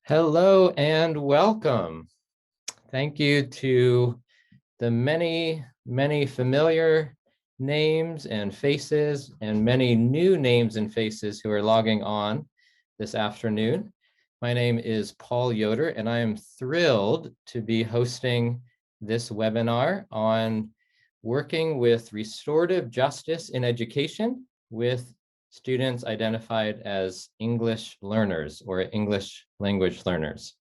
Hello and welcome. Thank you to the many familiar names and faces and many new names and faces who are logging on this afternoon. My name is Paul Yoder, and I am thrilled to be hosting this webinar on working with restorative justice in education with students identified as English learners or English language learners.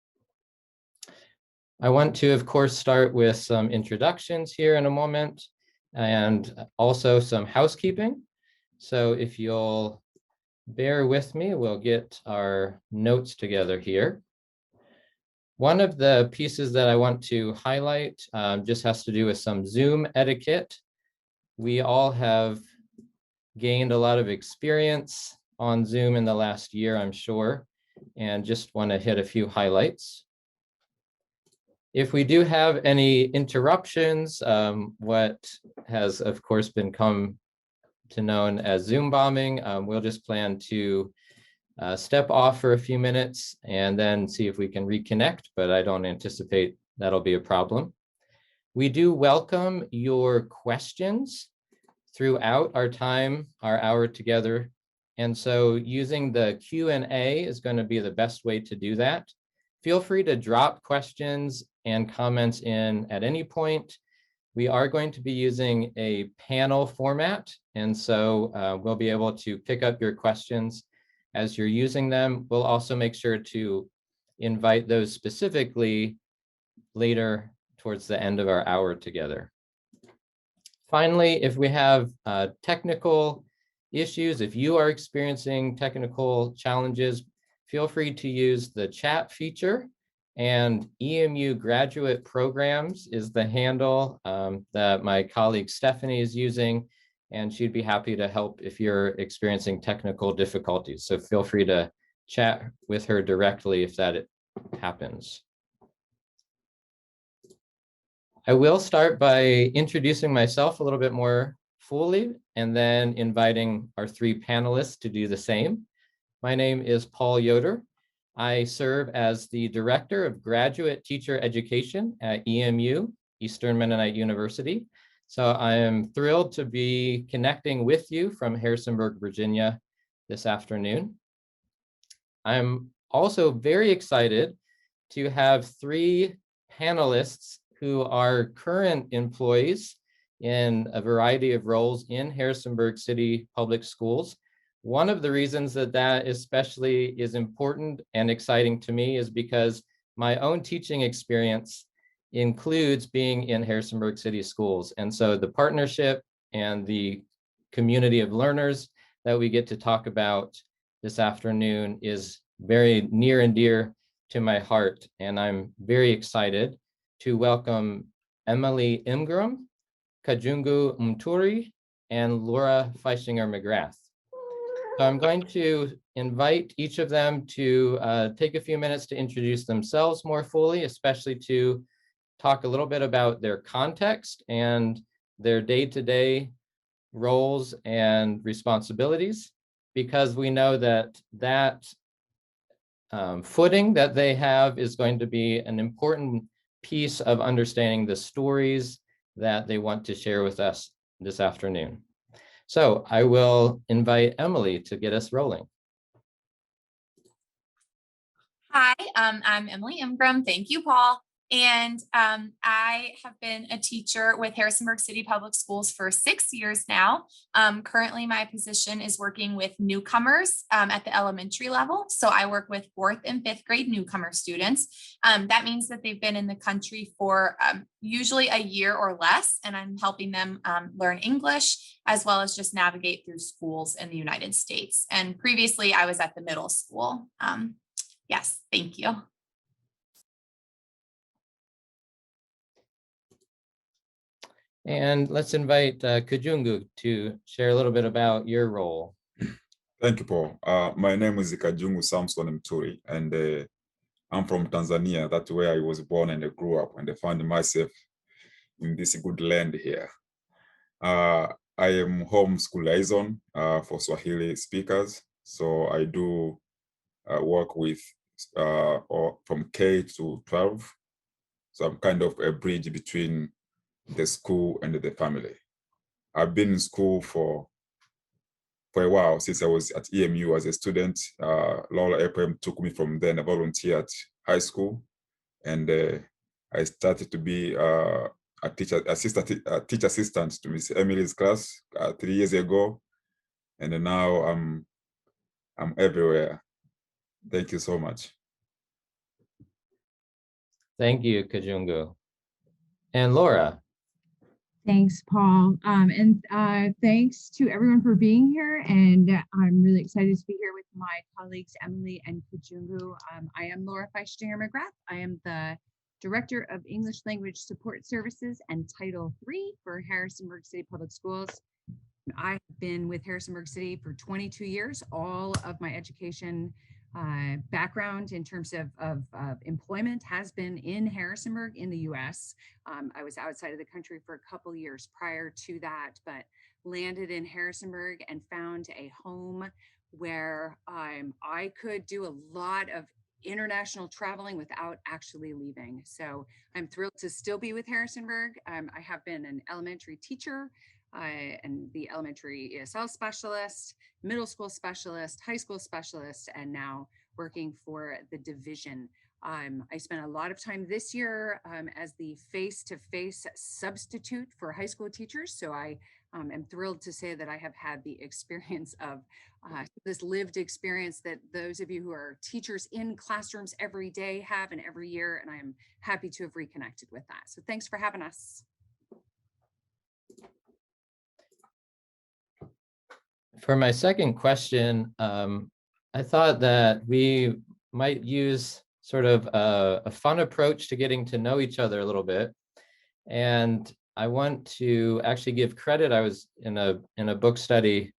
I want to, of course, start with some introductions here in a moment and also some housekeeping. So if you'll bear with me, we'll get our notes together here. One of the pieces that I want to highlight just has to do with some Zoom etiquette. We all have gained a lot of experience on Zoom in the last year, I'm sure, and just want to hit a few highlights. If we do have any interruptions, what has, of course, become known as Zoom bombing, we'll just plan to step off for a few minutes and then see if we can reconnect, but I don't anticipate that'll be a problem. We do welcome your questions throughout our hour together. And so using the Q&A is going to be the best way to do that. Feel free to drop questions and comments in at any point. We are going to be using a panel format, and so we'll be able to pick up your questions as you're using them. We'll also make sure to invite those specifically later towards the end of our hour together. Finally, if we have technical issues, if you are experiencing technical challenges, feel free to use the chat feature, and EMU Graduate Programs is the handle that my colleague Stephanie is using, and she'd be happy to help if you're experiencing technical difficulties. So feel free to chat with her directly if that happens. I will start by introducing myself a little bit more fully and then inviting our three panelists to do the same. My name is Paul Yoder. I serve as the Director of Graduate Teacher Education at EMU, Eastern Mennonite University. So I am thrilled to be connecting with you from Harrisonburg, Virginia this afternoon. I'm also very excited to have three panelists who are current employees in a variety of roles in Harrisonburg City Public Schools. One of the reasons that especially is important and exciting to me is because my own teaching experience includes being in Harrisonburg City Schools. And so the partnership and the community of learners that we get to talk about this afternoon is very near and dear to my heart. And I'm very excited to welcome Emily Imgram, Kajungu Mturi, and Laura Feischinger-McGrath. So I'm going to invite each of them to take a few minutes to introduce themselves more fully, especially to talk a little bit about their context and their day-to-day roles and responsibilities, because we know that footing that they have is going to be an important piece of understanding the stories that they want to share with us this afternoon. So I will invite Emily to get us rolling. Hi, I'm Emily Imgram. Thank you, Paul. And I have been a teacher with Harrisonburg City Public Schools for 6 years now. Currently, my position is working with newcomers at the elementary level. So I work with 4th and 5th grade newcomer students. That means that they've been in the country for usually a year or less, and I'm helping them learn English as well as just navigate through schools in the United States. And previously, I was at the middle school. Yes, thank you. And let's invite Kajungu to share a little bit about your role. Thank you, Paul. My name is Kajungu Samson Mturi, and I'm from Tanzania. That's where I was born and I grew up, and I found myself in this good land here. I am homeschool liaison for Swahili speakers. So I do work with or from K to 12. So I'm kind of a bridge between the school and the family. I've been in school for a while, since I was at EMU as a student. Laura Aprem took me from then, a volunteer at high school, and I started to be a teacher assistant to Miss Emily's class 3 years ago, and now I'm everywhere. Thank you so much. Thank you, Kajungu. And Laura. Thanks, Paul. And thanks to everyone for being here. And I'm really excited to be here with my colleagues, Emily and Kajungu. I am Laura Feistinger McGrath. I am the Director of English Language Support Services and Title III for Harrisonburg City Public Schools. I've been with Harrisonburg City for 22 years. All of my education background in terms of employment has been in Harrisonburg in the US. I was outside of the country for a couple years prior to that, but landed in Harrisonburg and found a home where I could do a lot of international traveling without actually leaving. So I'm thrilled to still be with Harrisonburg. I have been an elementary teacher and the elementary ESL specialist, middle school specialist, high school specialist, and now working for the division. I spent a lot of time this year as the face-to-face substitute for high school teachers. So I am thrilled to say that I have had the experience of this lived experience that those of you who are teachers in classrooms every day have and every year, and I am happy to have reconnected with that. So thanks for having us. For my second question, I thought that we might use sort of a fun approach to getting to know each other a little bit. And I want to actually give credit. I was in a book study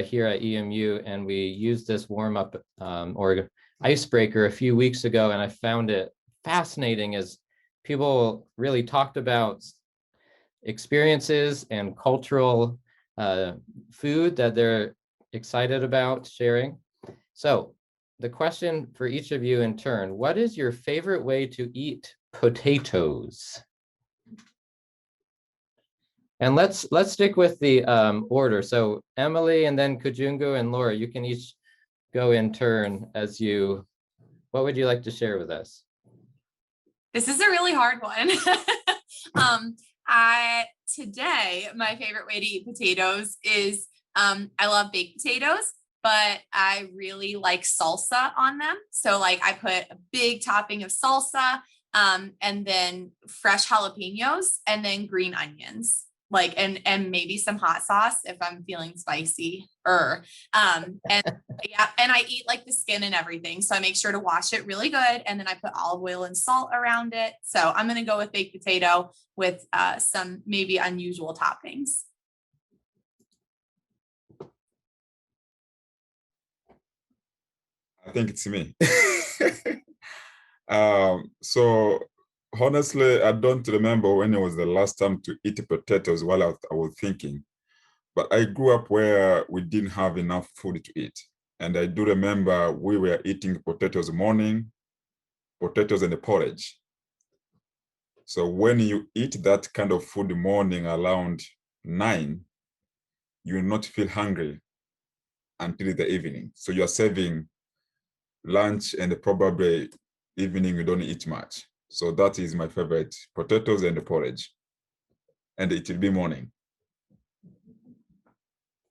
here at EMU, and we used this warm-up or icebreaker a few weeks ago, and I found it fascinating as people really talked about experiences and cultural food that they're excited about sharing. So the question for each of you in turn, what is your favorite way to eat potatoes? And let's stick with the order. So Emily, and then Kajungu and Laura, you can each go in turn as you, what would you like to share with us? This is a really hard one. Today, my favorite way to eat potatoes is, I love baked potatoes, but I really like salsa on them. So like I put a big topping of salsa, and then fresh jalapenos, and then green onions, like, and maybe some hot sauce if I'm feeling spicy. And yeah, and I eat like the skin and everything. So I make sure to wash it really good. And then I put olive oil and salt around it. So I'm going to go with baked potato with some maybe unusual toppings. I think it's me. So honestly, I don't remember when it was the last time to eat potatoes while I was thinking. But I grew up where we didn't have enough food to eat. And I do remember we were eating potatoes morning, potatoes and the porridge. So when you eat that kind of food morning around 9, you will not feel hungry until the evening. So you're saving lunch and probably evening you don't eat much. So that is my favorite, potatoes and the porridge. And it will be morning.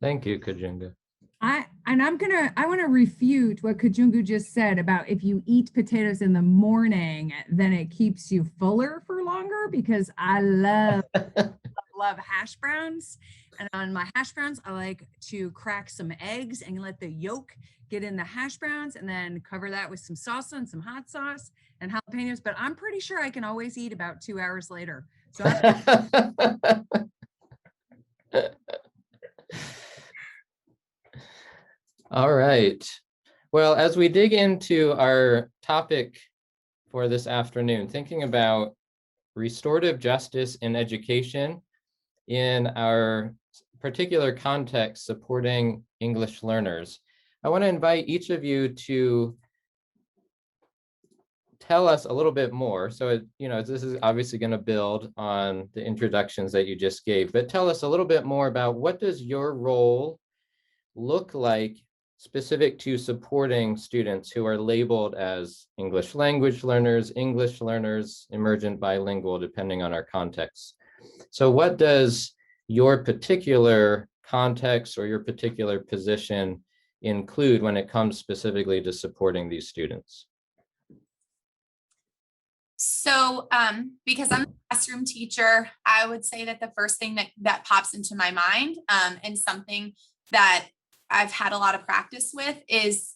Thank you, Kajungu. I want to refute what Kajungu just said about if you eat potatoes in the morning, then it keeps you fuller for longer, because I love hash browns. And on my hash browns, I like to crack some eggs and let the yolk get in the hash browns and then cover that with some salsa and some hot sauce and jalapenos. But I'm pretty sure I can always eat about 2 hours later. So All right. Well, as we dig into our topic for this afternoon, thinking about restorative justice in education in our particular context, supporting English learners, I want to invite each of you to tell us a little bit more. So, this is obviously going to build on the introductions that you just gave, but tell us a little bit more about what does your role look like specific to supporting students who are labeled as English language learners, emergent bilingual, depending on our context. So what does your particular context or your particular position include when it comes specifically to supporting these students? So because I'm a classroom teacher, I would say that the first thing that pops into my mind and something that I've had a lot of practice with is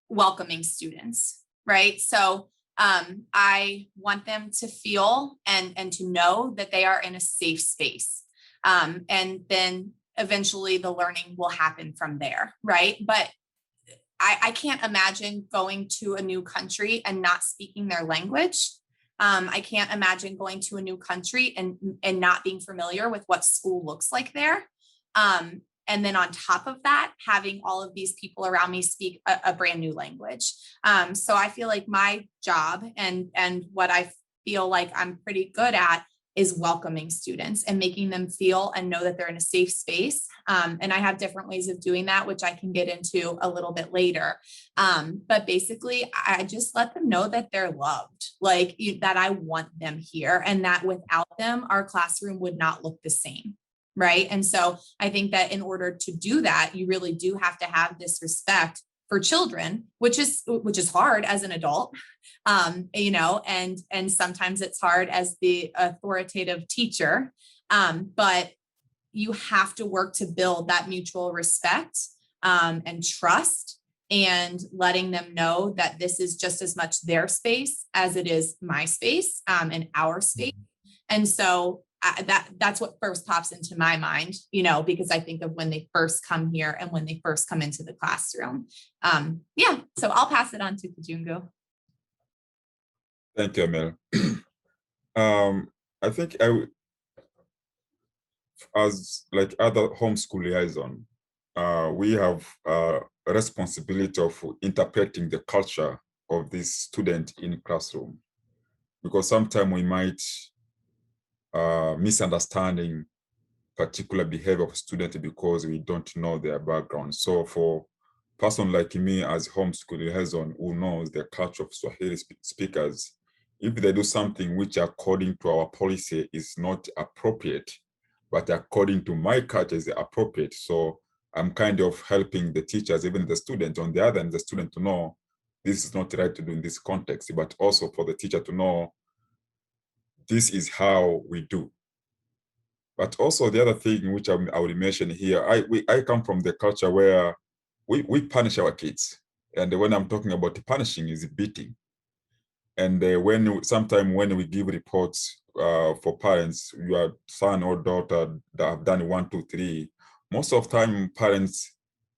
welcoming students, right? So I want them to feel and to know that they are in a safe space. And then eventually the learning will happen from there, right? But I can't imagine going to a new country and not speaking their language. I can't imagine going to a new country and not being familiar with what school looks like there. And then on top of that, having all of these people around me speak a brand new language. So I feel like my job and what I feel like I'm pretty good at is welcoming students and making them feel and know that they're in a safe space. And I have different ways of doing that, which I can get into a little bit later. But basically, I just let them know that they're loved, like that I want them here and that without them, our classroom would not look the same. Right. And so I think that in order to do that, you really do have to have this respect for children, which is hard as an adult, and sometimes it's hard as the authoritative teacher, but you have to work to build that mutual respect and trust, and letting them know that this is just as much their space as it is my space and our space. And so that's what first pops into my mind, because I think of when they first come here and when they first come into the classroom. So I'll pass it on to Kajungu. Thank you, Mel. I think as like other homeschool liaison, we have a responsibility of interpreting the culture of this student in classroom, because sometimes we might misunderstanding particular behavior of student because we don't know their background. So for person like me as homeschool liaison who knows the culture of Swahili speakers, if they do something which according to our policy is not appropriate, but according to my culture is appropriate, so I'm kind of helping the teachers, even the student on the other end, the student to know this is not right to do in this context, but also for the teacher to know this is how we do. But also the other thing which I will mention here, I come from the culture where we punish our kids. And when I'm talking about punishing is beating. And sometimes when we give reports for parents, your son or daughter that have done 1, 2, 3, most of the time parents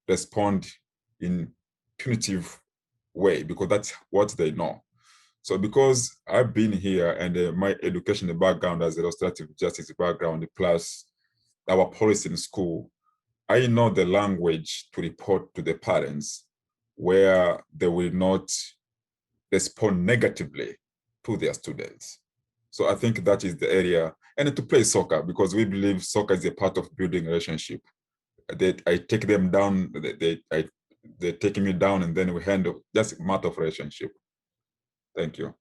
respond in punitive way because that's what they know. So because I've been here and my education background as a restorative justice background, plus our policy in school, I know the language to report to the parents where they will not respond negatively to their students. So I think that is the area. And to play soccer, because we believe soccer is a part of building a relationship. I take them down, they take me down, and then we handle just a matter of relationship. Thank you.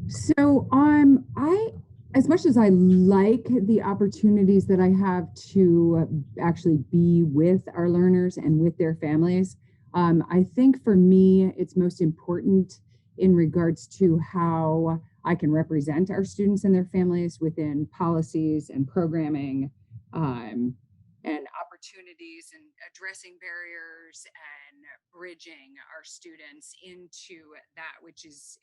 So as much as I like the opportunities that I have to actually be with our learners and with their families, I think for me, it's most important in regards to how I can represent our students and their families within policies and programming, and opportunities and addressing barriers and bridging our students into that which is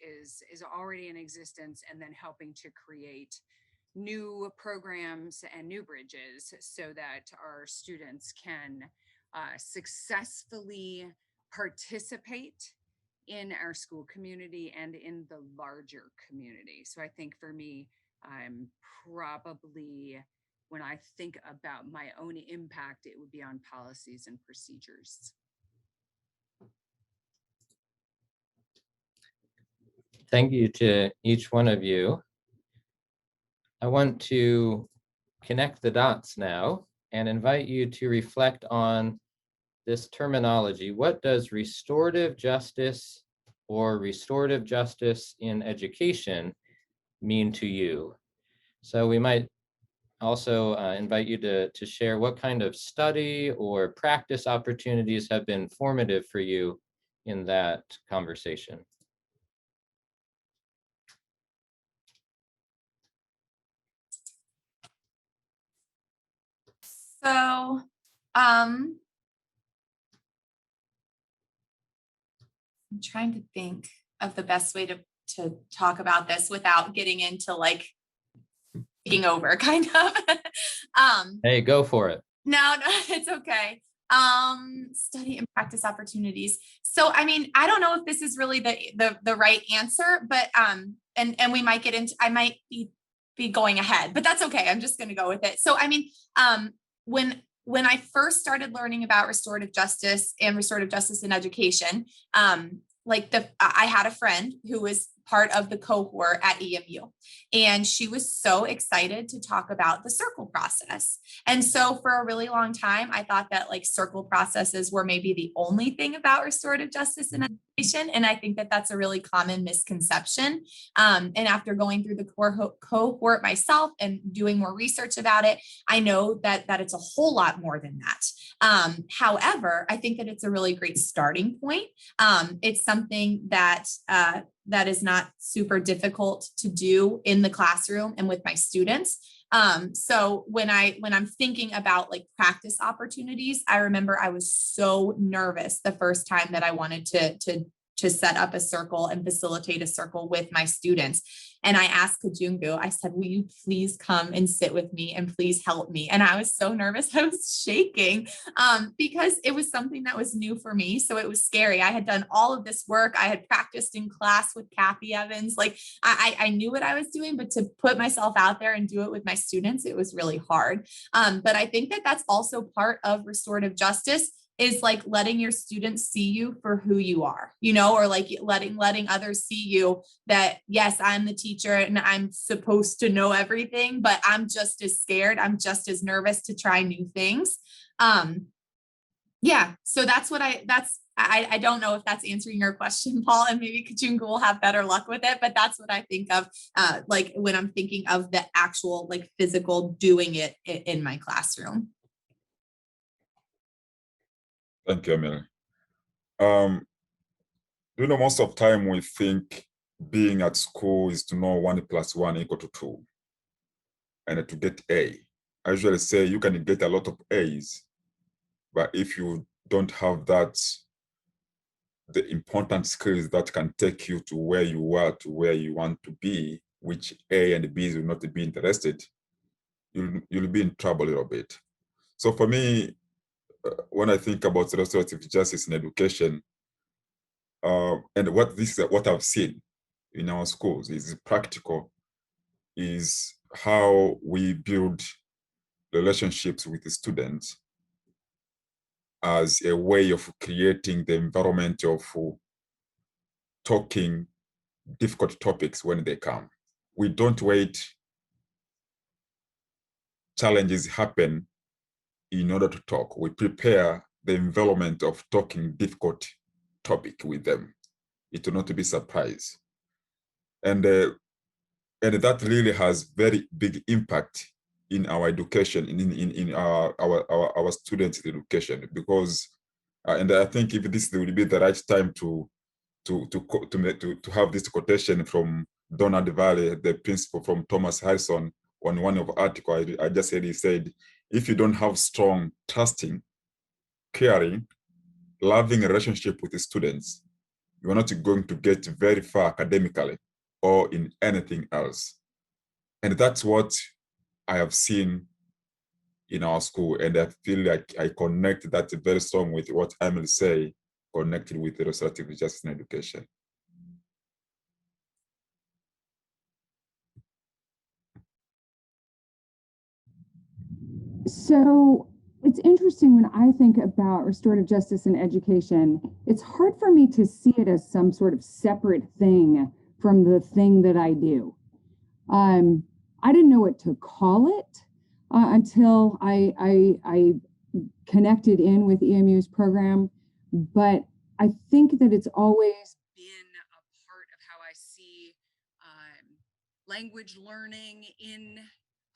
already in existence, and then helping to create new programs and new bridges so that our students can successfully participate in our school community and in the larger community. So I think for me, I'm probably, when I think about my own impact, it would be on policies and procedures. Thank you to each one of you. I want to connect the dots now and invite you to reflect on this terminology. What does restorative justice or restorative justice in education mean to you? So we might also invite you to share what kind of study or practice opportunities have been formative for you in that conversation. So, I'm trying to think of the best way to talk about this without getting into like taking over, kind of. Hey, go for it. No, it's okay. Study and practice opportunities. So, I mean, I don't know if this is really the right answer, but and we might get into, I might be going ahead, but that's okay. I'm just going to go with it. So, I mean, when I first started learning about restorative justice and restorative justice in education, I had a friend who was part of the cohort at EMU, and she was so excited to talk about the circle process. And so for a really long time, I thought that like circle processes were maybe the only thing about restorative justice in education. And I think that that's a really common misconception. And after going through the cohort myself and doing more research about it, I know that it's a whole lot more than that. However, I think that it's a really great starting point. It's something that is not super difficult to do in the classroom and with my students. So when I'm thinking about like practice opportunities, I remember I was so nervous the first time that I wanted to set up a circle and facilitate a circle with my students. And I asked Kajungu, I said, will you please come and sit with me and please help me? And I was so nervous. I was shaking because it was something that was new for me. So it was scary. I had done all of this work. I had practiced in class with Kathy Evans. Like I knew what I was doing, but to put myself out there and do it with my students, it was really hard. But I think that that's also part of restorative justice, is like letting your students see you for who you are, you know, or like letting others see you that, yes, I'm the teacher and I'm supposed to know everything, but I'm just as scared. I'm just as nervous to try new things. Yeah. So that's what I don't know if that's answering your question, Paul, and maybe Kachunga will have better luck with it, but that's what I think of, like when I'm thinking of the actual like physical doing it in my classroom. Thank you, Emily. You know, most of the time we think being at school is to know 1 + 1 = 2 and to get A. I usually say you can get a lot of A's, but if you don't have that, the important skills that can take you to where you are, to where you want to be, which A and B's will not be interested, you'll be in trouble a little bit. So for me, when I think about restorative justice in education, and what I've seen in our schools is practical, is how we build relationships with the students as a way of creating the environment of talking difficult topics when they come. We don't wait challenges happen in order to talk. We prepare the environment of talking difficult topic with them. It will not be surprise. And that really has very big impact in our education, in our students' education, because and I think if this will be the right time to have this quotation from Donald Valley, the principal from Thomas Harrison, on one of the article I just said, he said, if you don't have strong, trusting, caring, loving relationship with the students, you're not going to get very far academically or in anything else. And that's what I have seen in our school. And I feel like I connect that very strong with what Emily say, connected with the restorative justice in education. So it's interesting when I think about restorative justice in education, it's hard for me to see it as some sort of separate thing from the thing that I do. I didn't know what to call it until I connected in with EMU's program, but I think that it's always been a part of how I see language learning in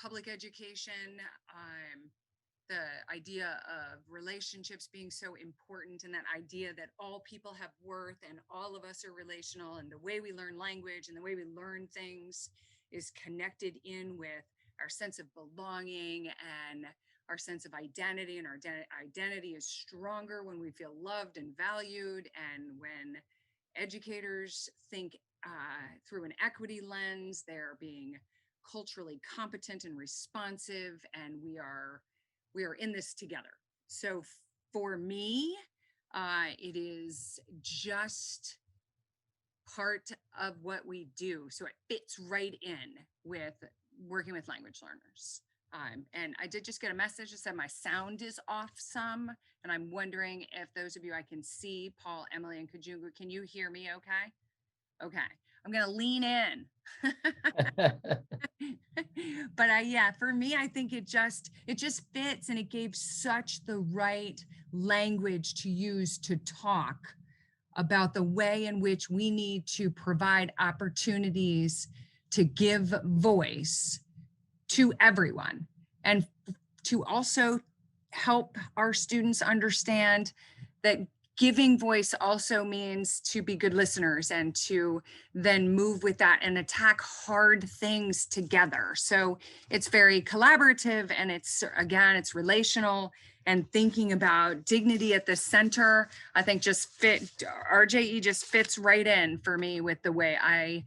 public education, the idea of relationships being so important, and that idea that all people have worth and all of us are relational, and the way we learn language and the way we learn things is connected in with our sense of belonging and our sense of identity, and our identity is stronger when we feel loved and valued, and when educators think through an equity lens, they're being culturally competent and responsive, and we are in this together. So for me, it is just part of what we do. So it fits right in with working with language learners. And I did just get a message that said my sound is off some, and I'm wondering if those of you I can see, Paul, Emily, and Kajungu, can you hear me okay? Okay, I'm gonna lean in. But yeah, for me, I think it just fits, and it gave such the right language to use to talk about the way in which we need to provide opportunities to give voice to everyone, and to also help our students understand that giving voice also means to be good listeners, and to then move with that and attack hard things together. So it's very collaborative, and it's relational, and thinking about dignity at the center, I think RJE just fits right in for me with the way I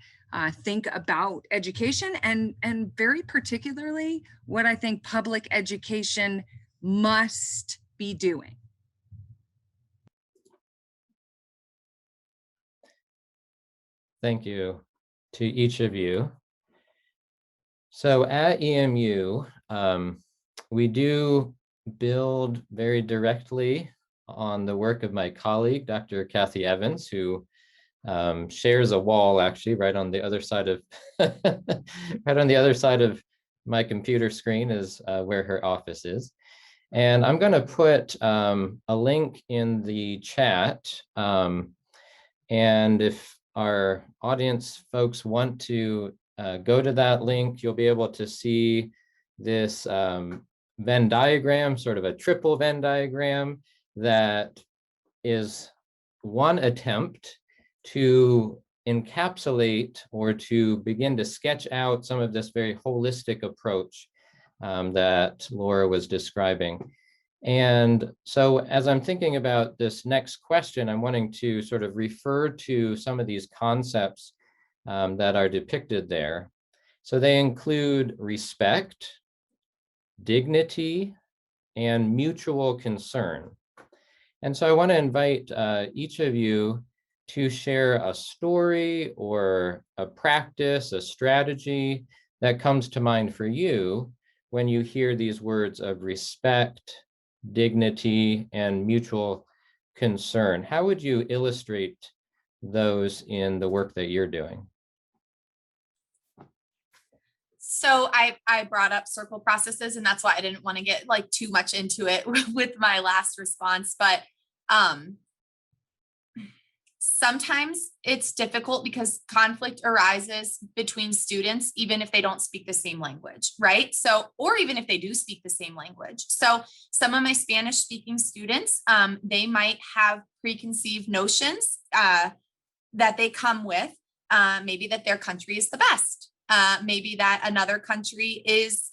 think about education, and very particularly what I think public education must be doing. Thank you to each of you. So at EMU, we do build very directly on the work of my colleague, Dr. Kathy Evans, who shares a wall actually right on the other side of right on the other side of my computer screen is where her office is. And I'm going to put a link in the chat. And if our audience folks want to go to that link, you'll be able to see this Venn diagram, sort of a triple Venn diagram, that is one attempt to encapsulate or to begin to sketch out some of this very holistic approach that Laura was describing. And so as I'm thinking about this next question, I'm wanting to sort of refer to some of these concepts that are depicted there. So they include respect, dignity, and mutual concern. And so I want to invite each of you to share a story or a practice, a strategy that comes to mind for you when you hear these words of respect, dignity, and mutual concern. How would you illustrate those in the work that you're doing? So I brought up circle processes, and that's why I didn't want to get like too much into it with my last response. But sometimes it's difficult because conflict arises between students, even if they don't speak the same language, right? So, or even if they do speak the same language. So some of my Spanish speaking students, they might have preconceived notions that they come with, maybe that their country is the best. Maybe that another country is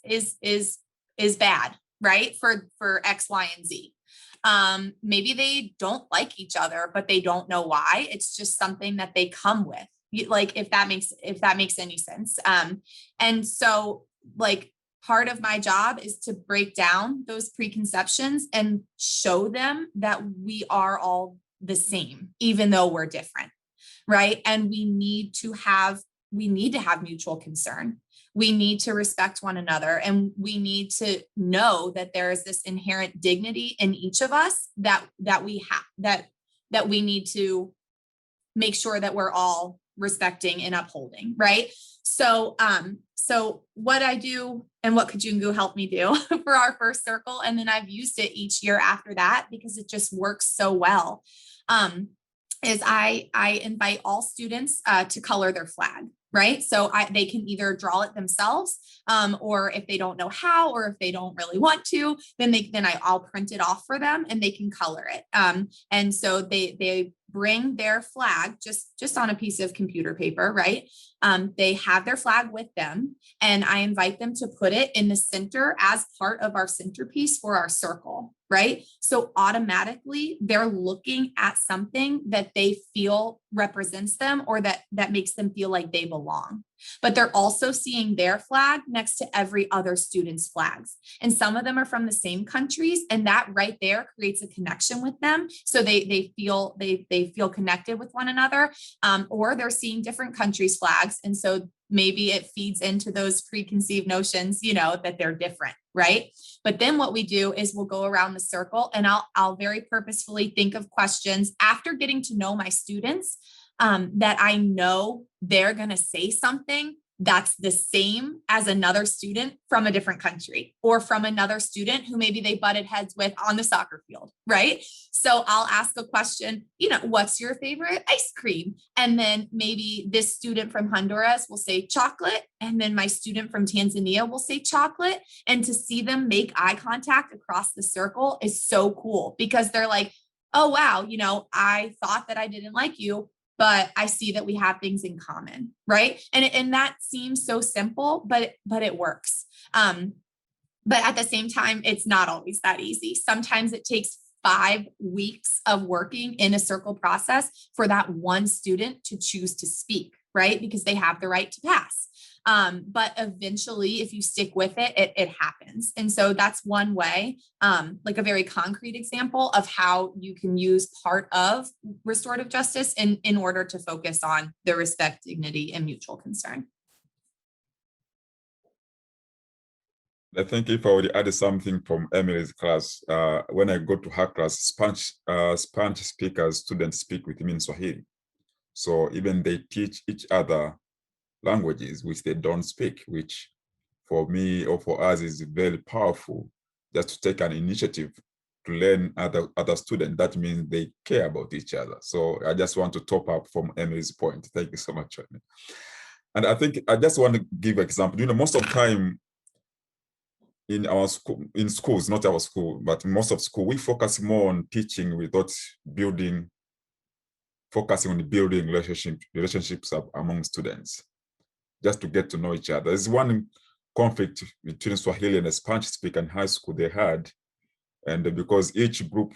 bad, right? For X, Y, and Z. Maybe they don't like each other, but they don't know why. It's just something that they come with. Like, if that makes any sense. And so like part of my job is to break down those preconceptions and show them that we are all the same, even though we're different, right? And we need to have mutual concern. We need to respect one another, and we need to know that there is this inherent dignity in each of us that we have, that we need to make sure that we're all respecting and upholding, right? So, so what I do and what Kajungu helped me do for our first circle, and then I've used it each year after that because it just works so well, is I invite all students to color their flag, right? So they can either draw it themselves, or if they don't know how, or if they don't really want to, then I'll print it off for them and they can color it. And so they bring their flag just on a piece of computer paper, right? They have their flag with them, and I invite them to put it in the center as part of our centerpiece for our circle, right? So automatically they're looking at something that they feel represents them, or that makes them feel like they belong. But they're also seeing their flag next to every other student's flags. And some of them are from the same countries, and that right there creates a connection with them. So they feel connected with one another, or they're seeing different countries' flags. And so maybe it feeds into those preconceived notions, that they're different, right? But then what we do is we'll go around the circle, and I'll very purposefully think of questions after getting to know my students, that I know they're going to say something that's the same as another student from a different country, or from another student who maybe they butted heads with on the soccer field, right? So I'll ask a question, what's your favorite ice cream? And then maybe this student from Honduras will say chocolate, and then my student from Tanzania will say chocolate. And to see them make eye contact across the circle is so cool, because they're like, oh, wow, I thought that I didn't like you, but I see that we have things in common, right? And that seems so simple, but it works. But at the same time, it's not always that easy. Sometimes it takes 5 weeks of working in a circle process for that one student to choose to speak, right? Because they have the right to pass. But eventually, if you stick with it, it happens. And so that's one way, like a very concrete example of how you can use part of restorative justice in order to focus on the respect, dignity, and mutual concern. I think if I would add something from Emily's class, when I go to her class, Spanish speakers, students speak with me in Swahili. So even they teach each other languages which they don't speak, which for me or for us is very powerful, just to take an initiative to learn other students. That means they care about each other. So I just want to top up from Emily's point. Thank you so much, Emily. And I think I just want to give an example. Most of the time in our school, in schools, not our school, but most of school, we focus more on teaching without focusing on building relationships among students, just to get to know each other. There's one conflict between Swahili and a Spanish speaker in high school they had, and because each group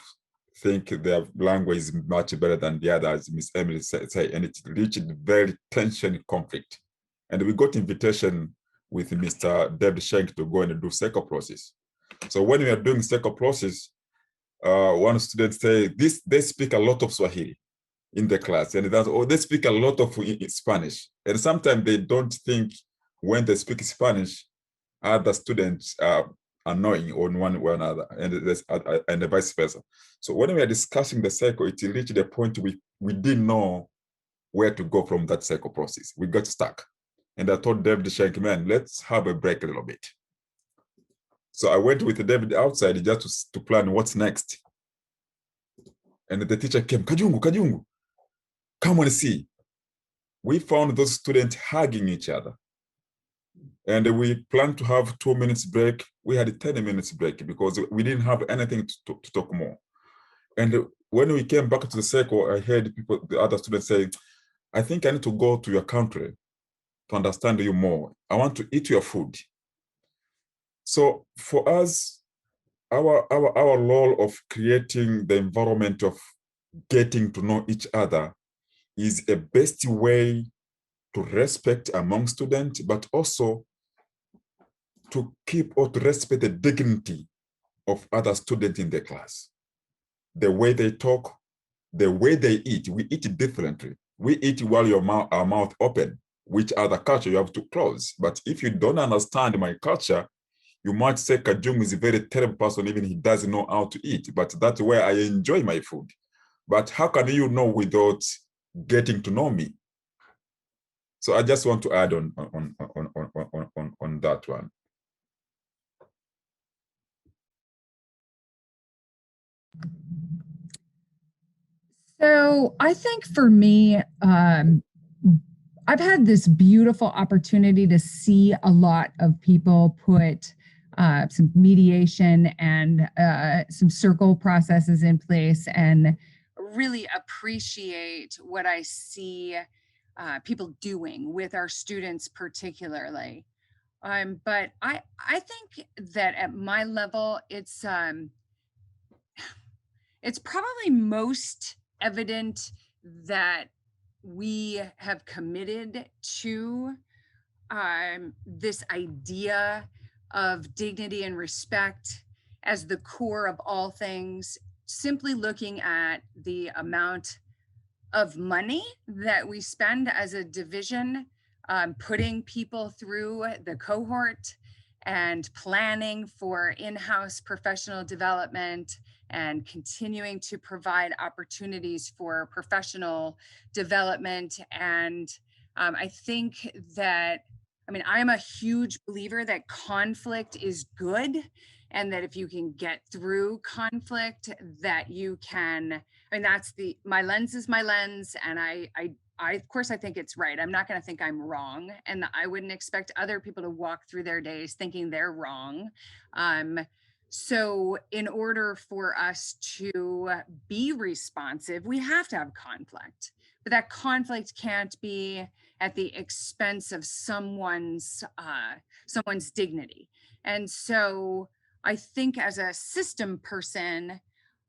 think their language is much better than the other, as Miss Emily said, and it reached very tension conflict. And we got invitation with Mr. David Shank to go and do circle process. So when we are doing circle process, one student say, they speak a lot of Swahili in the class, and they speak a lot of Spanish. And sometimes they don't think when they speak Spanish, other students are annoying on one or another, and vice versa. So when we are discussing the circle, it reached the point we didn't know where to go from that circle process. We got stuck. And I told David Shank, man, let's have a break a little bit. So I went with David outside just to plan what's next. And the teacher came, Kajungu, come and see. We found those students hugging each other. And we planned to have 2 minutes break. We had a 10 minutes break because we didn't have anything to talk more. And when we came back to the circle, I heard the other students say, I think I need to go to your country to understand you more. I want to eat your food. So for us, our role of creating the environment of getting to know each other is a best way to respect among students, but also to keep or to respect the dignity of other students in the class. The way they talk, the way they eat, we eat differently. We eat while our mouth open, which other culture you have to close. But if you don't understand my culture, you might say Kajungu is a very terrible person, even he doesn't know how to eat, but that's where I enjoy my food. But how can you know without getting to know me? So I just want to add on that one. So I think for me, I've had this beautiful opportunity to see a lot of people put some mediation and some circle processes in place, and really appreciate what I see people doing with our students particularly. But I think that at my level, it's probably most evident that we have committed to this idea of dignity and respect as the core of all things, simply looking at the amount of money that we spend as a division, putting people through the cohort and planning for in-house professional development and continuing to provide opportunities for professional development. And I think that, I am a huge believer that conflict is good, and that if you can get through conflict, that you can, that's my lens is my lens. And I of course, I think it's right. I'm not going to think I'm wrong. And I wouldn't expect other people to walk through their days thinking they're wrong. So in order for us to be responsive, we have to have conflict. But that conflict can't be at the expense of someone's dignity. And so I think as a system person,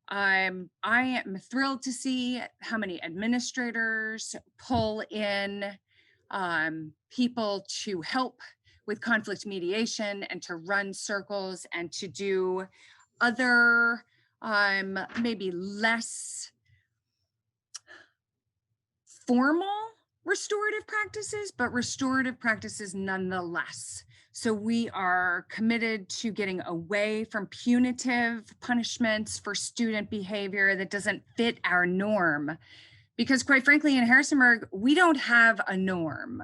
I am thrilled to see how many administrators pull in people to help with conflict mediation and to run circles and to do other maybe less formal restorative practices, but restorative practices nonetheless. So we are committed to getting away from punitive punishments for student behavior that doesn't fit our norm. Because quite frankly, in Harrisonburg, we don't have a norm.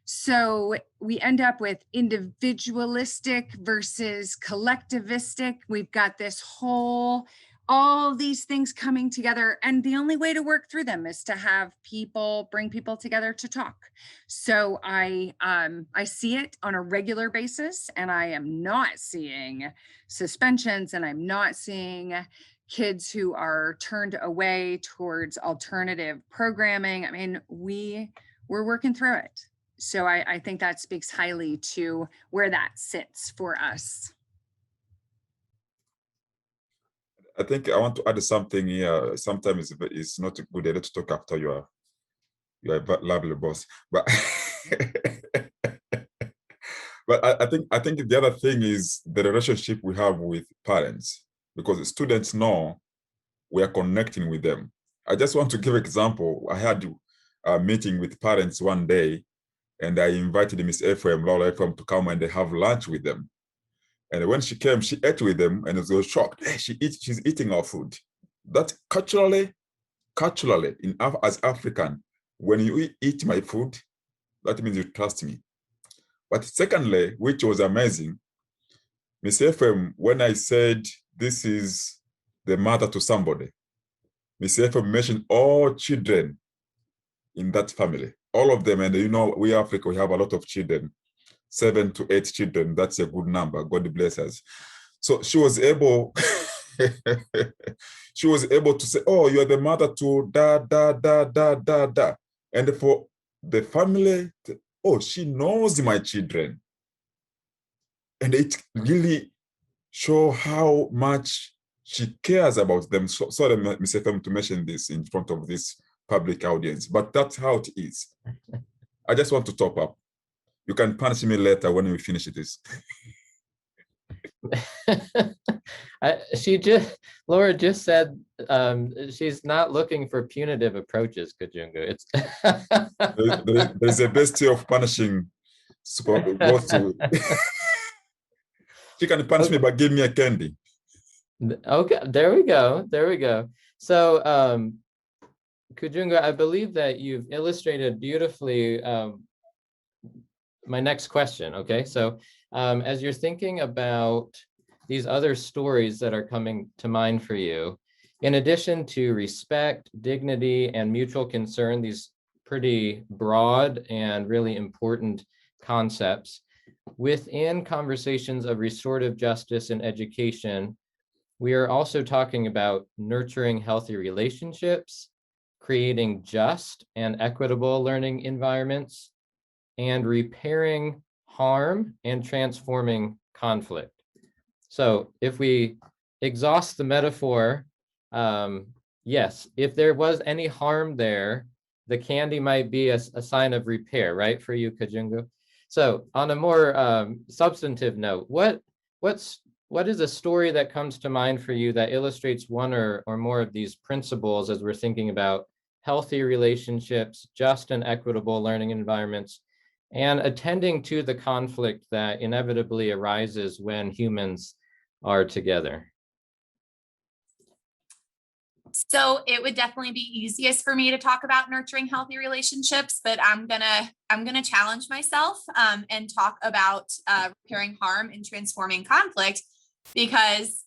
So we end up with individualistic versus collectivistic. We've got this whole, all these things coming together, and the only way to work through them is to have people, bring people together to talk. So I see it on a regular basis, and I am not seeing suspensions, and I'm not seeing kids who are turned away towards alternative programming. We're working through it. So I think that speaks highly to where that sits for us. I think I want to add something here. Sometimes it's not a good idea to talk after you are a lovely boss, but but I think the other thing is the relationship we have with parents, because students know we are connecting with them. I just want to give an example. I had a meeting with parents one day, and I invited Miss Ephraim, Laura Ephraim, to come and have lunch with them. And when she came, she ate with them, and I was shocked. Hey, she's eating our food. That culturally, as African, when you eat my food, that means you trust me. But secondly, which was amazing, Miss Ephraim, when I said this is the mother to somebody, Miss Ephraim mentioned all children in that family, all of them. And we Africa, we have a lot of children, 7 to 8 children. That's a good number. God bless us. So she was able, she was able to say, oh, you're the mother to da. And for the family, oh, she knows my children. And it really shows how much she cares about them. Sorry, Ms. FM, to mention this in front of this public audience, but that's how it is. I just want to top up. You can punish me later when we finish this. Laura just said she's not looking for punitive approaches, Kajungu. It's there's a best way of punishing. She can punish me by giving me a candy. Okay, there we go. So Kajungu, I believe that you've illustrated beautifully next question. Okay, so as you're thinking about these other stories that are coming to mind for you, in addition to respect, dignity, and mutual concern, these pretty broad and really important concepts, within conversations of restorative justice and education, we are also talking about nurturing healthy relationships, creating just and equitable learning environments, and repairing harm and transforming conflict. So if we exhaust the metaphor, yes, if there was any harm there, the candy might be a sign of repair, right, for you, Kajungu? So on a more substantive note, what is a story that comes to mind for you that illustrates one or more of these principles as we're thinking about healthy relationships, just and equitable learning environments, and attending to the conflict that inevitably arises when humans are together? So it would definitely be easiest for me to talk about nurturing healthy relationships, but I'm gonna challenge myself and talk about repairing harm and transforming conflict, because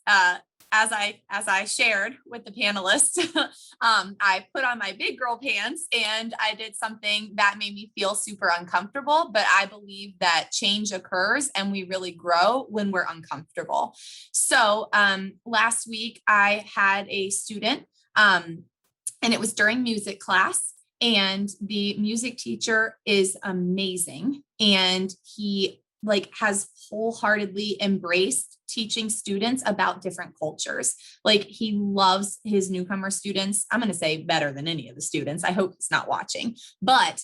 as I shared with the panelists, I put on my big girl pants and I did something that made me feel super uncomfortable. But I believe that change occurs and we really grow when we're uncomfortable. So last week I had a student, and it was during music class, and the music teacher is amazing, and he has wholeheartedly embraced teaching students about different cultures. Like, he loves his newcomer students. I'm going to say better than any of the students. I hope he's not watching, but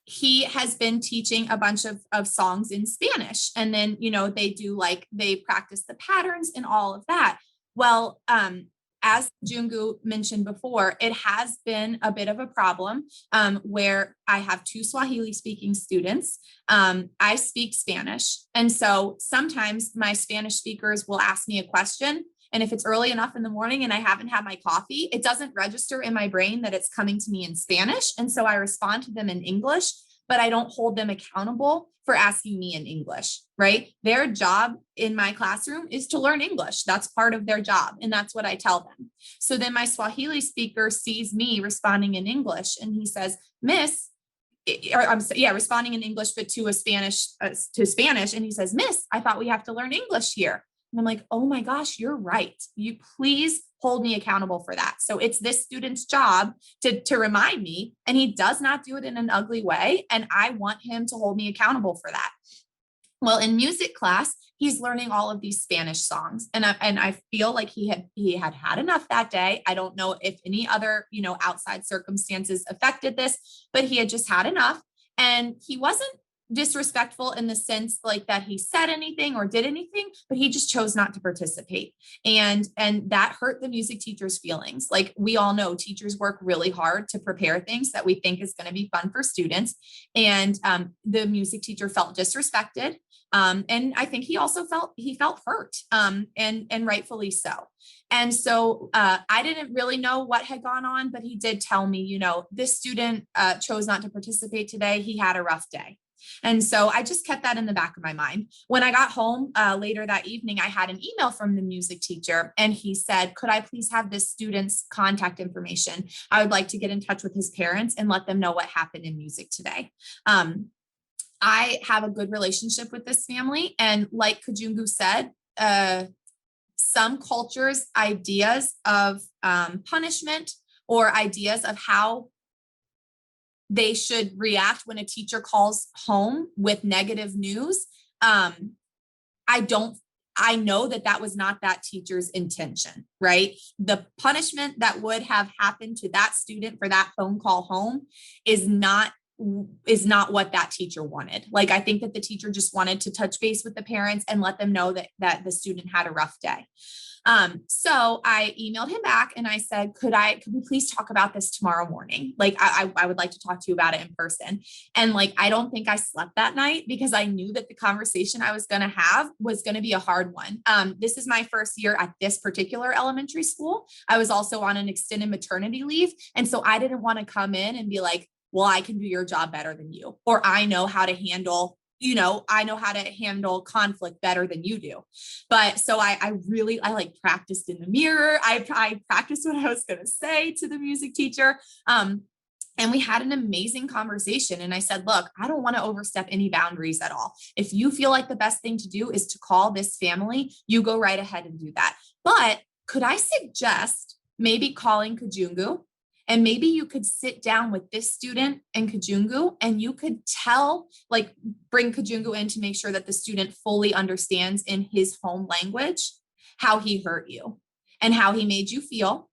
he has been teaching a bunch of songs in Spanish. And then, they practice the patterns and all of that. Well, as Jungu mentioned before, it has been a bit of a problem where I have 2 Swahili speaking students. I speak Spanish. And so sometimes my Spanish speakers will ask me a question. And if it's early enough in the morning and I haven't had my coffee, it doesn't register in my brain that it's coming to me in Spanish. And so I respond to them in English, but I don't hold them accountable for asking me in English, right? Their job in my classroom is to learn English. That's part of their job. And that's what I tell them. So then my Swahili speaker sees me responding in English and he says, Miss, responding in English, but to Spanish. And he says, Miss, I thought we have to learn English here. And I'm like, oh my gosh, you're right. You please hold me accountable for that. So it's this student's job to remind me, and he does not do it in an ugly way. And I want him to hold me accountable for that. Well, in music class, he's learning all of these Spanish songs. And I feel like he had enough that day. I don't know if any other, outside circumstances affected this, but he had just had enough. And he wasn't disrespectful in the sense like that he said anything or did anything, but he just chose not to participate. And that hurt the music teacher's feelings. Like, we all know teachers work really hard to prepare things that we think is going to be fun for students. And the music teacher felt disrespected. And I think he also felt hurt, and rightfully so. And so I didn't really know what had gone on, but he did tell me, this student chose not to participate today. He had a rough day. And so I just kept that in the back of my mind. When I got home later that evening, I had an email from the music teacher, and he said, could I please have this student's contact information? I would like to get in touch with his parents and let them know what happened in music today. I have a good relationship with this family. And like Kajungu said, some cultures' ideas of punishment or ideas of how they should react when a teacher calls home with negative news. I know that was not that teacher's intention, right? The punishment that would have happened to that student for that phone call home is not what that teacher wanted. Like, I think that the teacher just wanted to touch base with the parents and let them know that the student had a rough day. So I emailed him back and I said, could we please talk about this tomorrow morning? Like, I would like to talk to you about it in person. And I don't think I slept that night because I knew that the conversation I was going to have was going to be a hard one. This is my first year at this particular elementary school. I was also on an extended maternity leave. And so I didn't want to come in and be like, well, I can do your job better than you, or I know how to handle, I know how to handle conflict better than you do. But so I like practiced in the mirror. I practiced what I was going to say to the music teacher. And we had an amazing conversation. And I said, look, I don't want to overstep any boundaries at all. If you feel like the best thing to do is to call this family, you go right ahead and do that. But could I suggest maybe calling Kajungu? And maybe you could sit down with this student and Kajungu, and you could bring Kajungu in to make sure that the student fully understands in his home language how he hurt you and how he made you feel.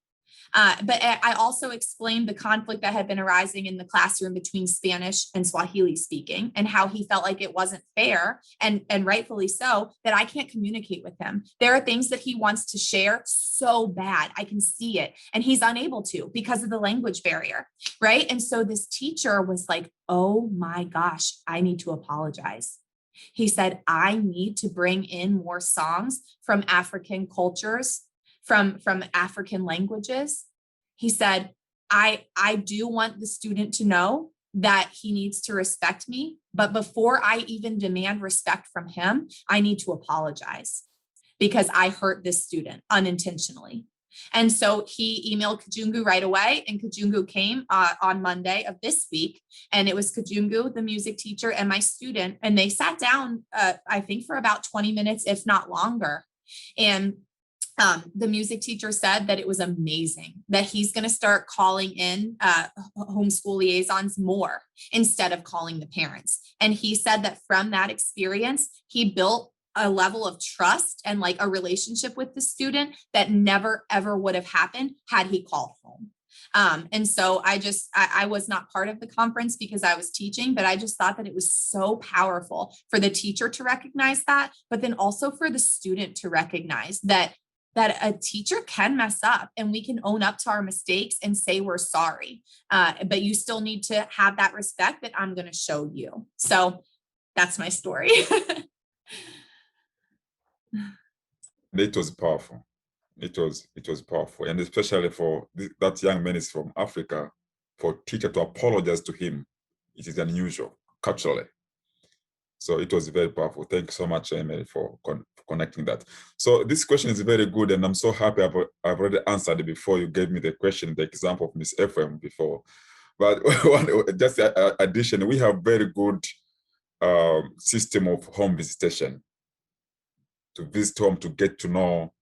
But I also explained the conflict that had been arising in the classroom between Spanish and Swahili speaking, and how he felt like it wasn't fair, and rightfully so, that I can't communicate with him. There are things that he wants to share so bad, I can see it, and he's unable to because of the language barrier, right? And so this teacher was like, oh my gosh, I need to apologize. He said, I need to bring in more songs from African cultures, from African languages. He said, I do want the student to know that he needs to respect me, but before I even demand respect from him, I need to apologize because I hurt this student unintentionally. And so he emailed Kajungu right away, and Kajungu came on Monday of this week, and it was Kajungu, the music teacher, and my student, and they sat down, I think for about 20 minutes, if not longer. And the music teacher said that it was amazing, that he's going to start calling in homeschool liaisons more instead of calling the parents. And he said that from that experience, he built a level of trust and like a relationship with the student that never, ever would have happened had he called home. And so I was not part of the conference because I was teaching, but I just thought that it was so powerful for the teacher to recognize that, but then also for the student to recognize that a teacher can mess up, and we can own up to our mistakes and say we're sorry. But you still need to have that respect that I'm going to show you. So that's my story. It was powerful. It was powerful, and especially for that young man is from Africa. For teacher to apologize to him, it is unusual culturally. So it was very powerful. Thank you so much, Emily, for connecting that. So this question is very good, and I'm so happy I've already answered it before you gave me the question, the example of Miss FM before. But just addition, we have very good system of home visitation, to visit home, to get to know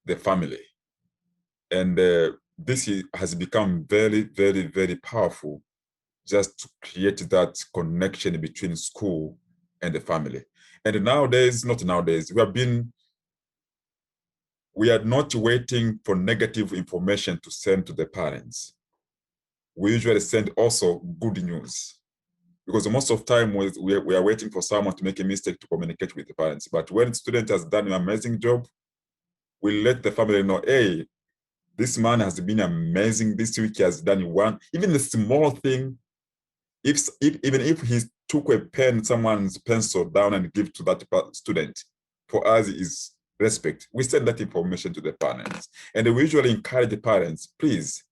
the family. And this has become very, very, very powerful, just to create that connection between school and the family. And nowadays, not nowadays, we are not waiting for negative information to send to the parents. We usually send also good news, because most of the time we are waiting for someone to make a mistake to communicate with the parents. But when the student has done an amazing job, we let the family know, hey, this man has been amazing. This week he has done even the small thing. Even if he took a pen, someone's pencil down and give to that student, for us is respect. We send that information to the parents, and we usually encourage the parents, please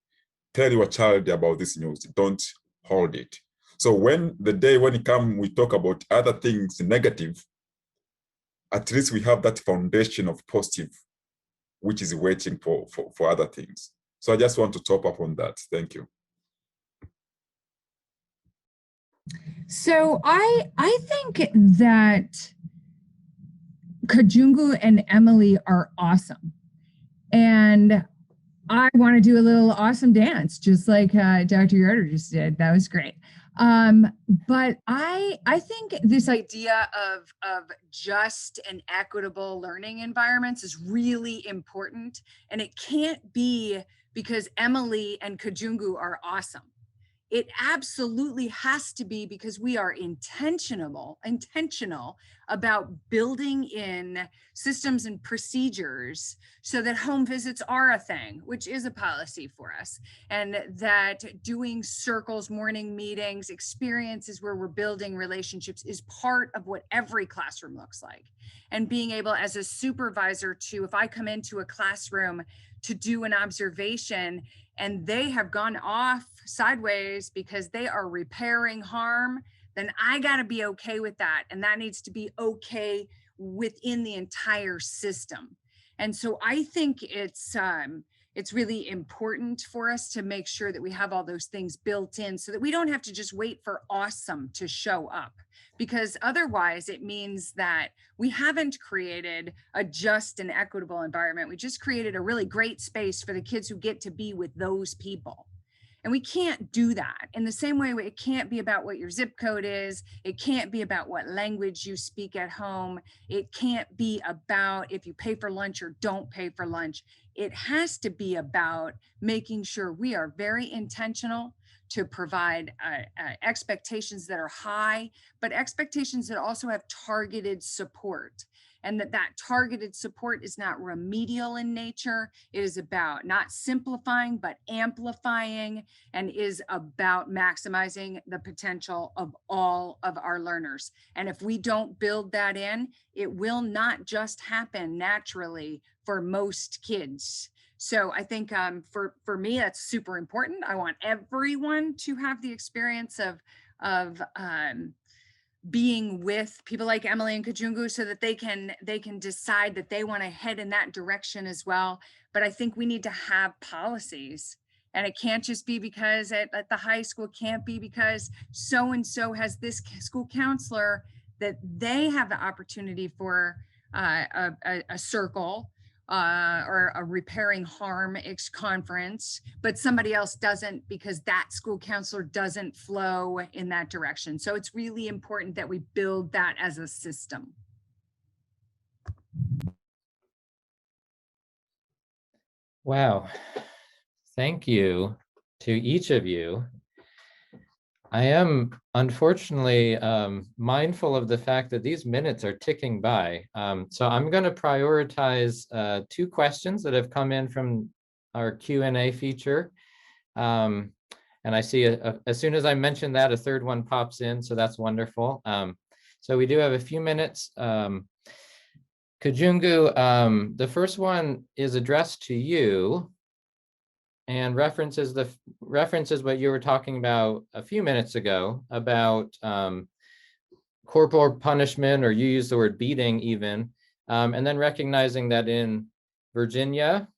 tell your child about this news. Don't hold it. So when it comes, we talk about other things negative, at least we have that foundation of positive, which is waiting for other things. So I just want to top up on that. Thank you. So I think that Kajungu and Emily are awesome. And I want to do a little awesome dance, just like Dr. Yoder just did. That was great. But I think this idea of just and equitable learning environments is really important. And it can't be because Emily and Kajungu are awesome. It absolutely has to be because we are intentional about building in systems and procedures so that home visits are a thing, which is a policy for us, and that doing circles, morning meetings, experiences where we're building relationships is part of what every classroom looks like. And being able as a supervisor to, if I come into a classroom to do an observation and they have gone off sideways because they are repairing harm, then I got to be okay with that. And that needs to be okay within the entire system. And so I think it's really important for us to make sure that we have all those things built in so that we don't have to just wait for awesome to show up, because otherwise it means that we haven't created a just and equitable environment. We just created a really great space for the kids who get to be with those people. And we can't do that. In the same way, it can't be about what your zip code is. It can't be about what language you speak at home. It can't be about if you pay for lunch or don't pay for lunch. It has to be about making sure we are very intentional to provide expectations that are high, but expectations that also have targeted support. And that targeted support is not remedial in nature. It is about not simplifying, but amplifying, and is about maximizing the potential of all of our learners. And if we don't build that in, it will not just happen naturally for most kids. So I think for me, that's super important. I want everyone to have the experience of being with people like Emily and Kajungu so that they can decide that they want to head in that direction as well. But I think we need to have policies, and it can't just be because at the high school, can't be because so-and-so has this school counselor, that they have the opportunity for a circle or a repairing harm conference, but somebody else doesn't because that school counselor doesn't flow in that direction. So it's really important that we build that as a system. Wow. Thank you to each of you. I am unfortunately mindful of the fact that these minutes are ticking by. So I'm going to prioritize 2 questions that have come in from our Q&A feature. And I see as soon as I mention that, a 3rd one pops in, so that's wonderful. So we do have a few minutes. Kajungu, the first one is addressed to you and references what you were talking about a few minutes ago about corporal punishment, or you use the word beating even, and then recognizing that in Virginia,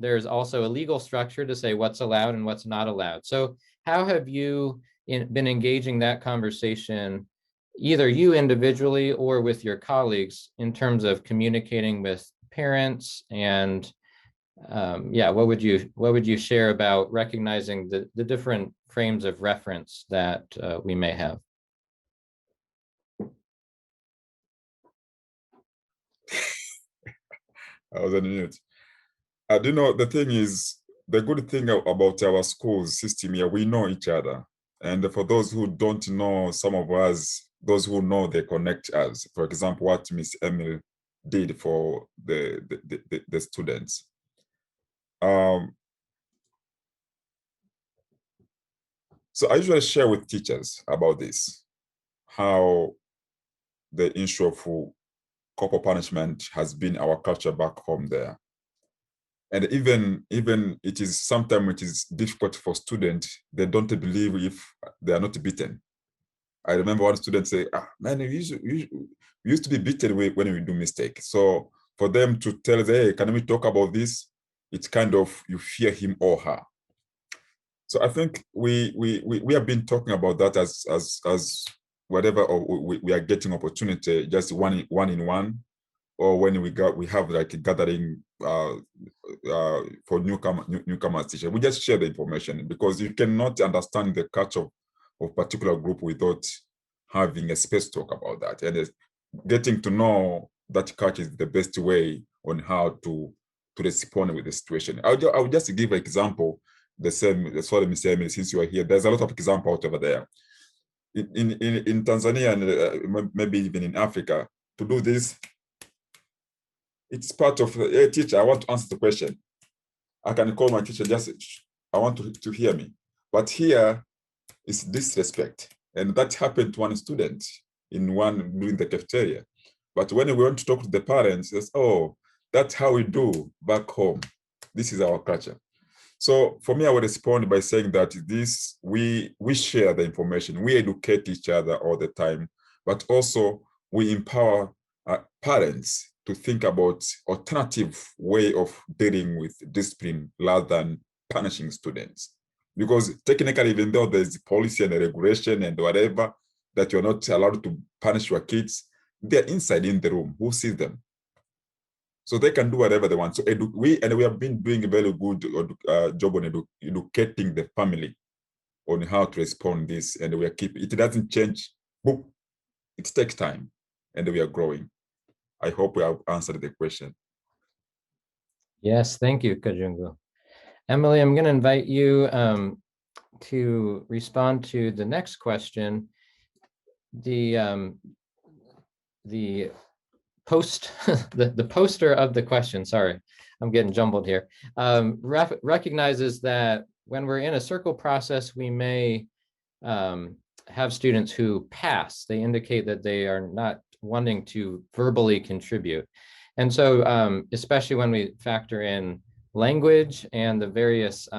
there's also a legal structure to say what's allowed and what's not allowed. So how have you been engaging that conversation, either you individually or with your colleagues, in terms of communicating with parents? And yeah, what would you share about recognizing the different frames of reference that we may have? I was on mute. I do know the thing is, the good thing about our school system here, we know each other. And for those who don't know, some of us, those who know, they connect us. For example, what Miss Emily did for the students. So I usually share with teachers about this, how the issue of corporal punishment has been our culture back home there. And even it is sometimes it is difficult for students. They don't believe if they are not beaten. I remember one student say, man, we used to be beaten when we do mistake. So for them to tell them, hey, can we talk about this? It's kind of, you fear him or her. So I think we have been talking about that as whatever, or we are getting opportunity, just one in one, or when we have like a gathering for newcomers teacher. We just share the information, because you cannot understand the culture of particular group without having a space to talk about that. And getting to know that culture is the best way on how to respond with the situation. I'll just give an example. The same, sorry, Ms. Emily, since you are here, there's a lot of examples over there. In Tanzania, and maybe even in Africa, to do this. It's part of a teacher. I want to answer the question. I can call my teacher, just, I want to hear me. But here is disrespect. And that happened to one student during the cafeteria. But when we want to talk to the parents, says, oh, that's how we do back home. This is our culture. So for me, I would respond by saying that we share the information, we educate each other all the time, but also we empower parents to think about alternative way of dealing with discipline rather than punishing students. Because technically, even though there's policy and regulation and whatever, that you're not allowed to punish your kids, they're inside in the room. Who sees them? So they can do whatever they want. So we have been doing a very good job on educating the family on how to respond to this, and we are keeping it. Doesn't change. Boop. It takes time, and we are growing. I hope we have answered the question. Yes, thank you, Kajungu. Emily, I'm going to invite you to respond to the next question. The poster of the question, sorry, I'm getting jumbled here, recognizes that when we're in a circle process, we may have students who pass. They indicate that they are not wanting to verbally contribute. And so especially when we factor in language and the various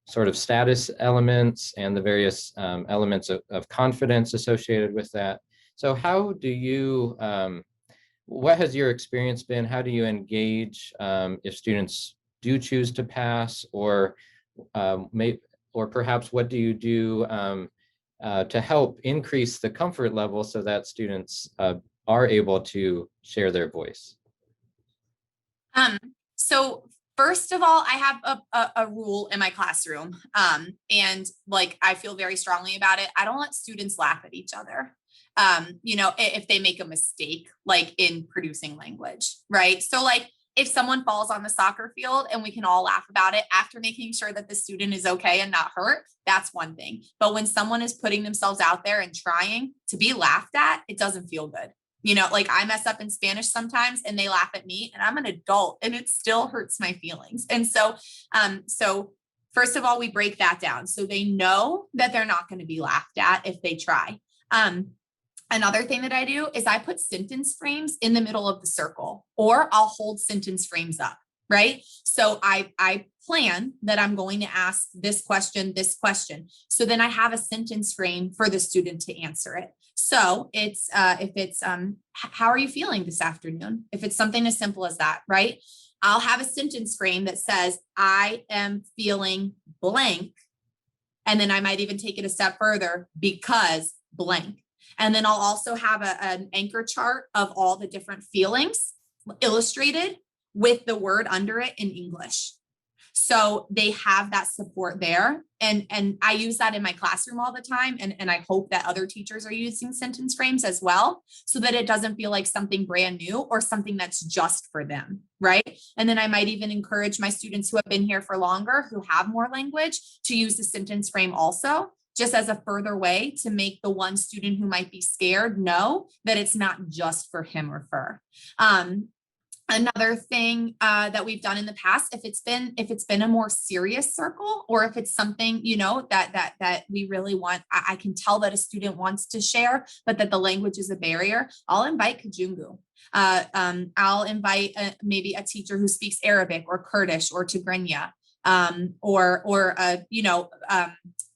sort of status elements and the various elements of confidence associated with that. So how do you, what has your experience been? How do you engage if students do choose to pass, or perhaps what do you do to help increase the comfort level so that students are able to share their voice? So first of all, I have a rule in my classroom, and like I feel very strongly about it. I don't let students laugh at each other. You know, if they make a mistake, like in producing language, right? So like if someone falls on the soccer field and we can all laugh about it after making sure that the student is okay and not hurt, that's one thing. But when someone is putting themselves out there and trying to be laughed at, it doesn't feel good. You know, like I mess up in Spanish sometimes and they laugh at me, and I'm an adult and it still hurts my feelings. And so, first of all, we break that down so they know that they're not going to be laughed at if they try. Another thing that I do is I put sentence frames in the middle of the circle, or I'll hold sentence frames up, right? So I plan that I'm going to ask this question. So then I have a sentence frame for the student to answer it. So it's, if it's, how are you feeling this afternoon? If it's something as simple as that, right? I'll have a sentence frame that says, I am feeling blank. And then I might even take it a step further, because blank. And then I'll also have an anchor chart of all the different feelings illustrated with the word under it in English. So they have that support there. And I use that in my classroom all the time. And I hope that other teachers are using sentence frames as well, so that it doesn't feel like something brand new or something that's just for them, right? And then I might even encourage my students who have been here for longer, who have more language, to use the sentence frame also, just as a further way to make the one student who might be scared know that it's not just for him or her. Another thing that we've done in the past, if it's been a more serious circle, or if it's something, you know, that we really want, I can tell that a student wants to share, but that the language is a barrier, I'll invite Kajungu. I'll invite maybe a teacher who speaks Arabic or Kurdish or Tigrinya,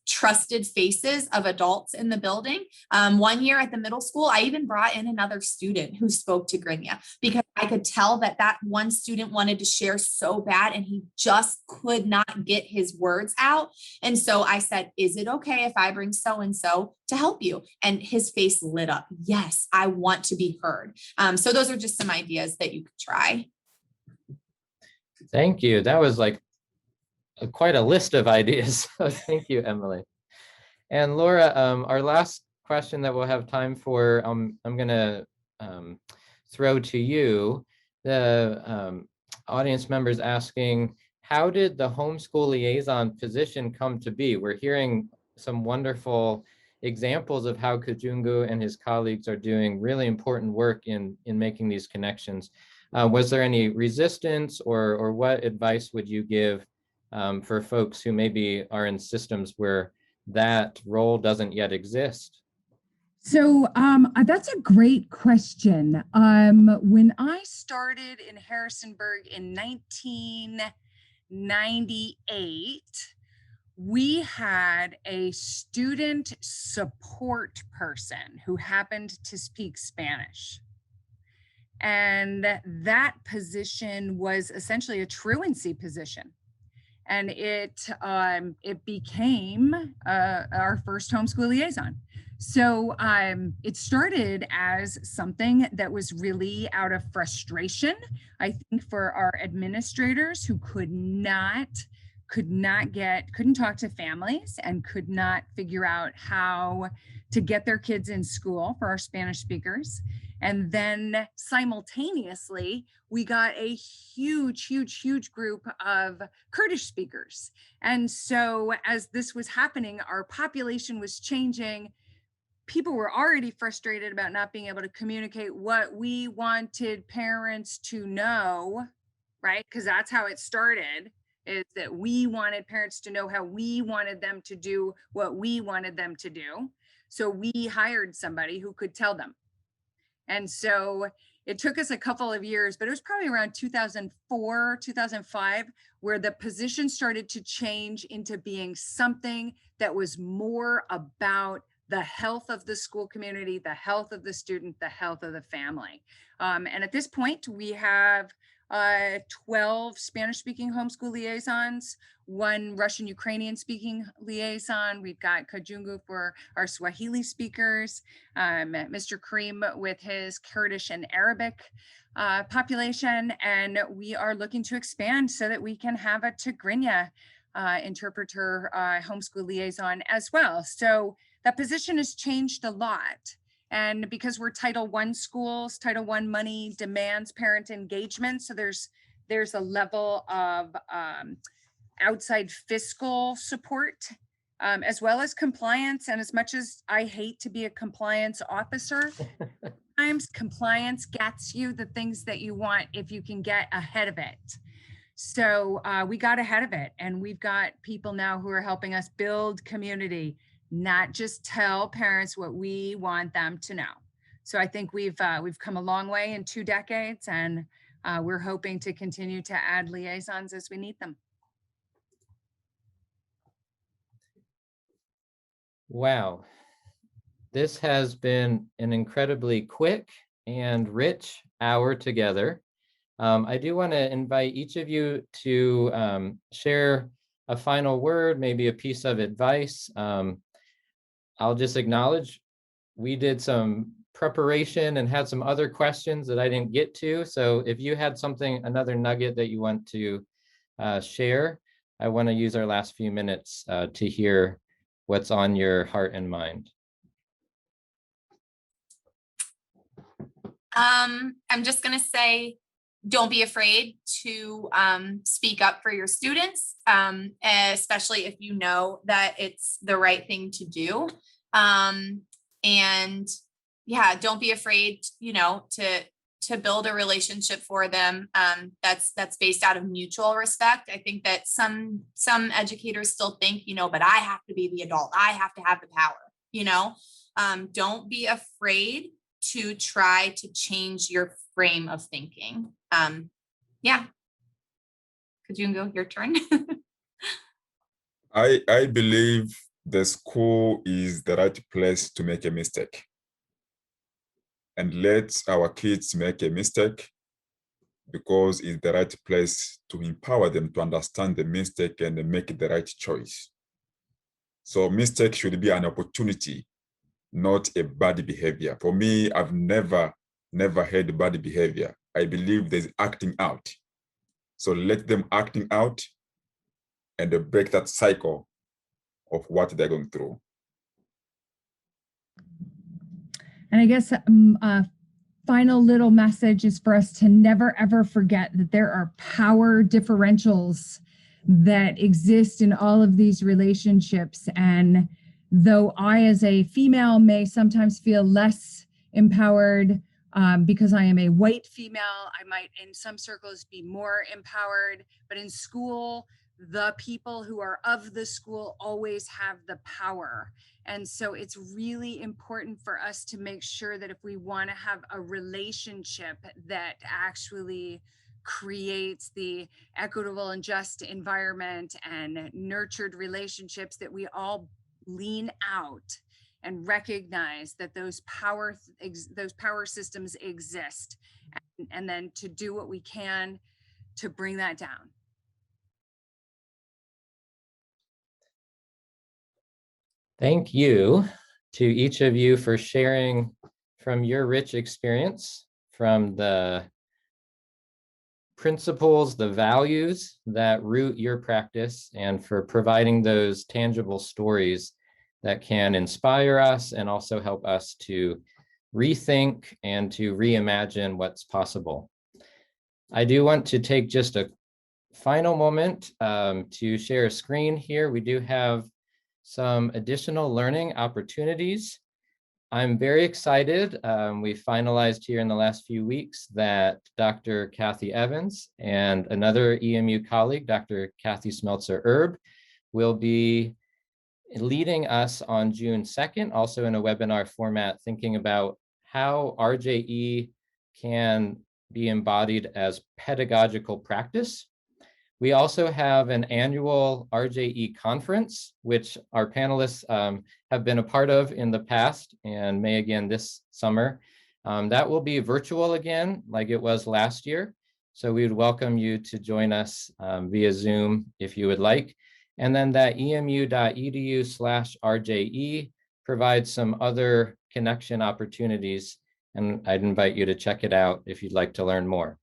trusted faces of adults in the building. One year at the middle school, I even brought in another student who spoke Tigrinya, because I could tell that one student wanted to share so bad and he just could not get his words out. And so I said, is it okay if I bring so-and-so to help you? And his face lit up. Yes, I want to be heard. So those are just some ideas that you could try. Thank you. That was like quite a list of ideas. Thank you, Emily. And Laura, our last question that we'll have time for, I'm going to throw to you. The audience members asking, how did the homeschool liaison position come to be? We're hearing some wonderful examples of how Kajungu and his colleagues are doing really important work in making these connections. Was there any resistance, or what advice would you give for folks who maybe are in systems where that role doesn't yet exist? So that's a great question. When I started in Harrisonburg in 1998, we had a student support person who happened to speak Spanish. And that position was essentially a truancy position. And it became our first homeschool liaison. So it started as something that was really out of frustration, I think, for our administrators who couldn't talk to families and could not figure out how to get their kids in school for our Spanish speakers. And then simultaneously, we got a huge group of Kurdish speakers. And so as this was happening, our population was changing. People were already frustrated about not being able to communicate what we wanted parents to know, right? Because that's how it started, is that we wanted parents to know how we wanted them to do what we wanted them to do. So we hired somebody who could tell them. And so it took us a couple of years, but it was probably around 2004, 2005, where the position started to change into being something that was more about the health of the school community, the health of the student, the health of the family. And at this point, we have 12 Spanish-speaking homeschool liaisons, 1 Russian-Ukrainian speaking liaison. We've got Kajungu for our Swahili speakers, Mr. Karim with his Kurdish and Arabic population, and we are looking to expand so that we can have a Tigrinya interpreter homeschool liaison as well. So that position has changed a lot. And because we're Title I schools, Title I money demands parent engagement. So there's a level of outside fiscal support, as well as compliance. And as much as I hate to be a compliance officer, sometimes compliance gets you the things that you want if you can get ahead of it. So we got ahead of it, and we've got people now who are helping us build community, not just tell parents what we want them to know. So I think we've come a long way in 2 decades, and we're hoping to continue to add liaisons as we need them. Wow. This has been an incredibly quick and rich hour together. I do want to invite each of you to share a final word, maybe a piece of advice. I'll just acknowledge we did some preparation and had some other questions that I didn't get to. So if you had another nugget that you want to share, I want to use our last few minutes to hear what's on your heart and mind. I'm just going to say, don't be afraid to speak up for your students, especially if you know that it's the right thing to do. And yeah, don't be afraid, to build a relationship for them that's based out of mutual respect. I think that some educators still think, but I have to be the adult. I have to have the power, don't be afraid to try to change your frame of thinking. Yeah. Kajungu, your turn. I believe the school is the right place to make a mistake. And let our kids make a mistake, because it's the right place to empower them to understand the mistake and make the right choice. So mistake should be an opportunity, not a bad behavior. For me, I've never had bad behavior. I believe there's acting out. So let them acting out and break that cycle of what they're going through. And I guess a final little message is for us to never, ever forget that there are power differentials that exist in all of these relationships, and though I, as a female, may sometimes feel less empowered because I am a white female, I might in some circles be more empowered, but in school, the people who are of the school always have the power. And so it's really important for us to make sure that if we want to have a relationship that actually creates the equitable and just environment and nurtured relationships, that we all lean out and recognize that those power systems exist, and then to do what we can to bring that down. Thank you to each of you for sharing from your rich experience, from the principles, the values that root your practice, and for providing those tangible stories that can inspire us and also help us to rethink and to reimagine what's possible. I do want to take just a final moment to share a screen here. We do have some additional learning opportunities. I'm very excited. We finalized here in the last few weeks that Dr. Kathy Evans and another EMU colleague, Dr. Kathy Smeltzer-Erb, will be leading us on June 2nd, also in a webinar format, thinking about how RJE can be embodied as pedagogical practice. We also have an annual RJE conference, which our panelists have been a part of in the past and may again this summer. That will be virtual again, like it was last year. So we would welcome you to join us via Zoom if you would like. And then that emu.edu/RJE provides some other connection opportunities, and I'd invite you to check it out if you'd like to learn more.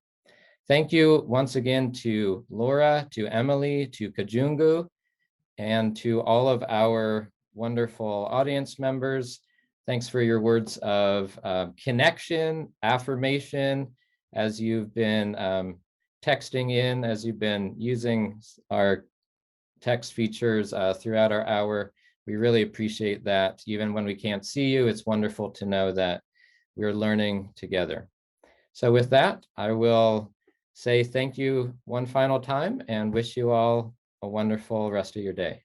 Thank you once again to Laura, to Emily, to Kajungu, and to all of our wonderful audience members. Thanks for your words of connection, affirmation, as you've been texting in, as you've been using our text features throughout our hour. We really appreciate that. Even when we can't see you, it's wonderful to know that we're learning together. So with that, I will say thank you one final time and wish you all a wonderful rest of your day.